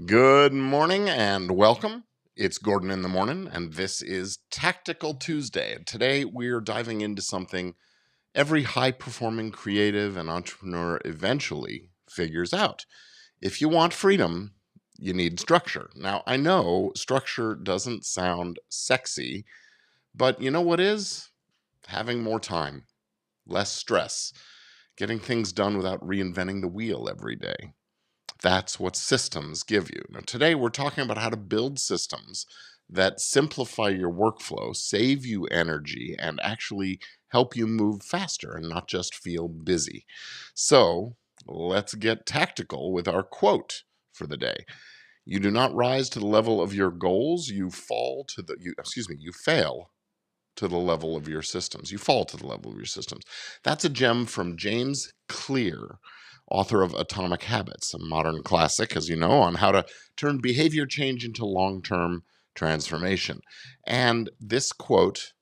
Good morning and welcome. It's Gordon in the Morning, and this is Tactical Tuesday. And today we're diving into something every high performing creative and entrepreneur eventually figures out. If you want freedom, you need structure. Now, I know structure doesn't sound sexy, but you know what is? Having more time, less stress, getting things done without reinventing the wheel every day. That's what systems give you. Now, today we're talking about how to build systems that simplify your workflow, save you energy, and actually help you move faster and not just feel busy. So, let's get tactical with our quote for the day. You do not rise to the level of your goals, you fail to the level of your systems. You fall to the level of your systems. That's a gem from James Clear, author of Atomic Habits, a modern classic, as you know, on how to turn behavior change into long-term transformation. And this quote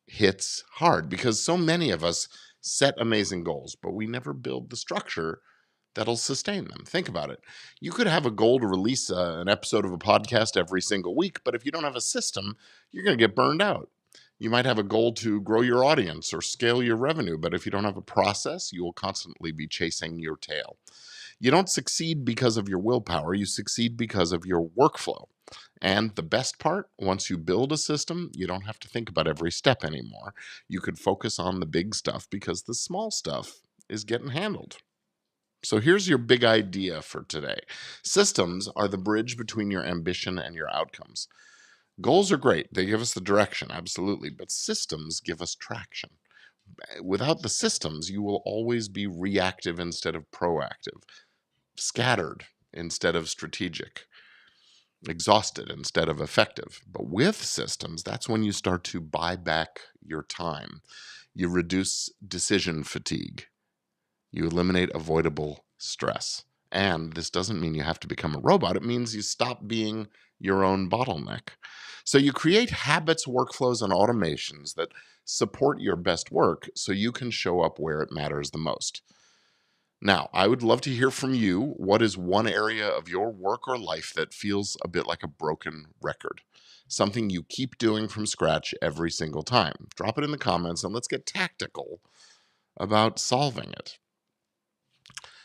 hits hard because so many of us set amazing goals, but we never build the structure that'll sustain them. Think about it. You could have a goal to release an episode of a podcast every single week, but if you don't have a system, you're going to get burned out. You might have a goal to grow your audience or scale your revenue, but if you don't have a process, you will constantly be chasing your tail. You don't succeed because of your willpower, you succeed because of your workflow. And the best part, once you build a system, you don't have to think about every step anymore. You could focus on the big stuff because the small stuff is getting handled. So here's your big idea for today. Systems are the bridge between your ambition and your outcomes. Goals are great. They give us the direction, absolutely. But systems give us traction. Without the systems, you will always be reactive instead of proactive, scattered instead of strategic, exhausted instead of effective. But with systems, that's when you start to buy back your time. You reduce decision fatigue. You eliminate avoidable stress. And this doesn't mean you have to become a robot. It means you stop being your own bottleneck. So you create habits, workflows, and automations that support your best work so you can show up where it matters the most. Now, I would love to hear from you. What is one area of your work or life that feels a bit like a broken record? Something you keep doing from scratch every single time. Drop it in the comments and let's get tactical about solving it.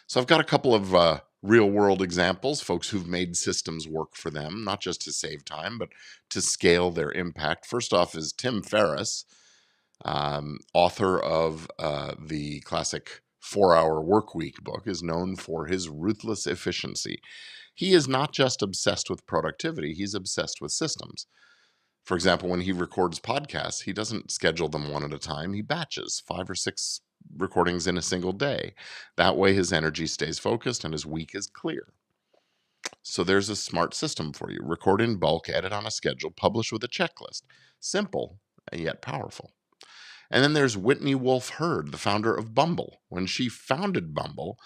So I've got a couple of real world examples, folks who've made systems work for them, not just to save time, but to scale their impact. First off is Tim Ferriss, author of the classic 4-Hour Workweek book, is known for his ruthless efficiency. He is not just obsessed with productivity, he's obsessed with systems. For example, when he records podcasts, he doesn't schedule them one at a time. He batches 5 or 6 recordings in a single day. That way his energy stays focused and his week is clear. So there's a smart system for you. Record in bulk, edit on a schedule, publish with a checklist. Simple, yet powerful. And then there's Whitney Wolfe Herd, the founder of Bumble. When she founded Bumble,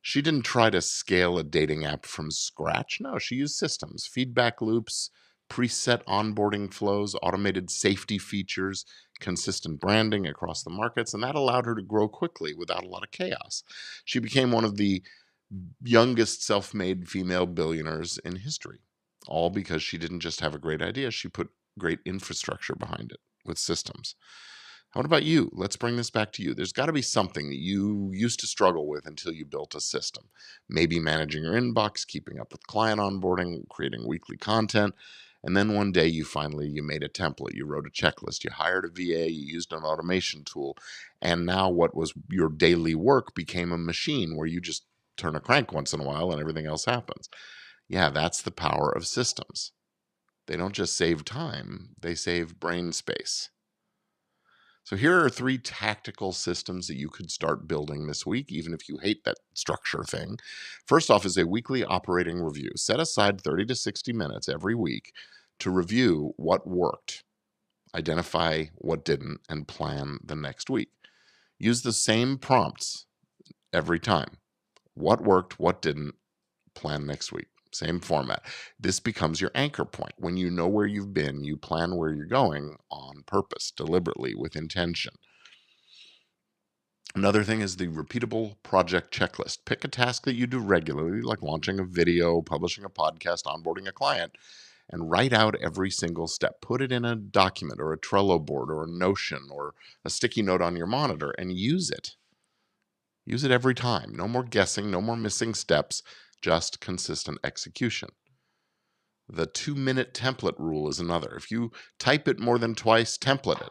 she didn't try to scale a dating app from scratch. No, she used systems, feedback loops, preset onboarding flows, automated safety features, consistent branding across the markets, and that allowed her to grow quickly without a lot of chaos. She became one of the youngest self-made female billionaires in history, all because she didn't just have a great idea, she put great infrastructure behind it with systems. What about you? Let's bring this back to you. There's got to be something that you used to struggle with until you built a system. Maybe managing your inbox, keeping up with client onboarding, creating weekly content. And then one day you made a template, you wrote a checklist, you hired a VA, you used an automation tool. And now what was your daily work became a machine where you just turn a crank once in a while and everything else happens. Yeah, that's the power of systems. They don't just save time, they save brain space. So here are 3 tactical systems that you could start building this week, even if you hate that structure thing. First off is a weekly operating review. Set aside 30 to 60 minutes every week to review what worked, identify what didn't, and plan the next week. Use the same prompts every time. What worked, what didn't, plan next week. Same format. This becomes your anchor point. When you know where you've been, you plan where you're going on purpose, deliberately, with intention. Another thing is the repeatable project checklist. Pick a task that you do regularly, like launching a video, publishing a podcast, onboarding a client, and write out every single step. Put it in a document or a Trello board or a Notion or a sticky note on your monitor and use it. Use it every time. No more guessing, no more missing steps, just consistent execution. The 2-minute template rule is another. If you type it more than twice, template it.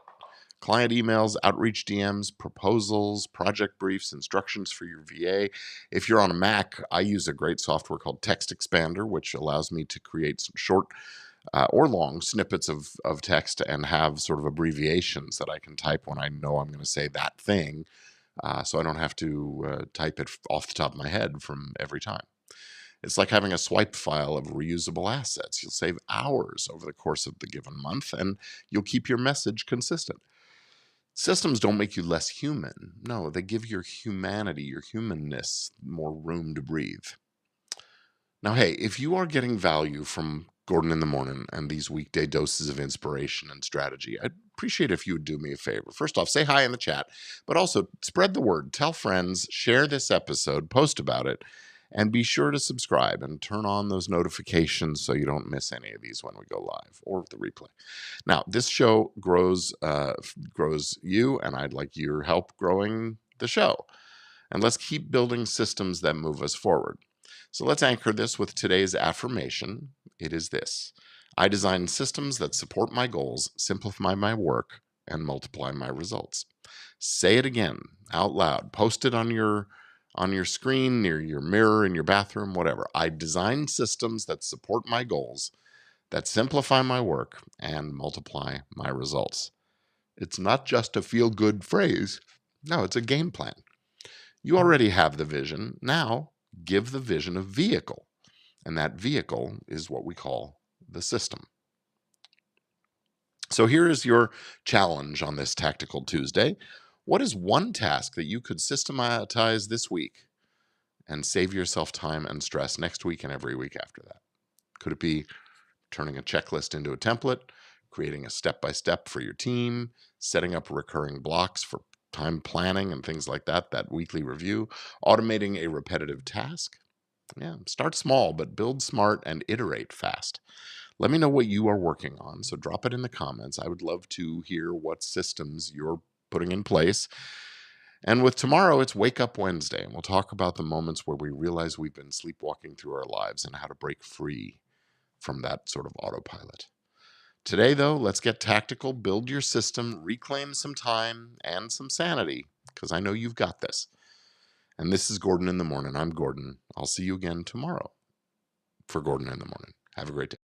Client emails, outreach DMs, proposals, project briefs, instructions for your VA. If you're on a Mac, I use a great software called Text Expander, which allows me to create some short or long snippets of text and have sort of abbreviations that I can type when I know I'm going to say that thing, so I don't have to type it off the top of my head from every time. It's like having a swipe file of reusable assets. You'll save hours over the course of the given month, and you'll keep your message consistent. Systems don't make you less human. No, they give your humanity, your humanness, more room to breathe. Now, hey, if you are getting value from Gordon in the Morning and these weekday doses of inspiration and strategy, I'd appreciate if you would do me a favor. First off, say hi in the chat, but also spread the word. Tell friends, share this episode, post about it, and be sure to subscribe and turn on those notifications so you don't miss any of these when we go live or the replay. Now, this show grows you, and I'd like your help growing the show. And let's keep building systems that move us forward. So let's anchor this with today's affirmation. It is this: I design systems that support my goals, simplify my work, and multiply my results. Say it again out loud. Post it on your screen, near your mirror, in your bathroom, whatever. I design systems that support my goals, that simplify my work, and multiply my results. It's not just a feel-good phrase. No, it's a game plan. You already have the vision. Now, give the vision a vehicle. And that vehicle is what we call the system. So here is your challenge on this Tactical Tuesday. What is one task that you could systematize this week and save yourself time and stress next week and every week after that? Could it be turning a checklist into a template, creating a step-by-step for your team, setting up recurring blocks for time planning and things like that, that weekly review, automating a repetitive task? Yeah, start small, but build smart and iterate fast. Let me know what you are working on. So drop it in the comments. I would love to hear what systems you're putting in place. And with tomorrow, it's Wake Up Wednesday, and we'll talk about the moments where we realize we've been sleepwalking through our lives and how to break free from that sort of autopilot. Today, though, let's get tactical, build your system, reclaim some time and some sanity, because I know you've got this. And this is Gordon in the Morning. I'm Gordon. I'll see you again tomorrow for Gordon in the Morning. Have a great day.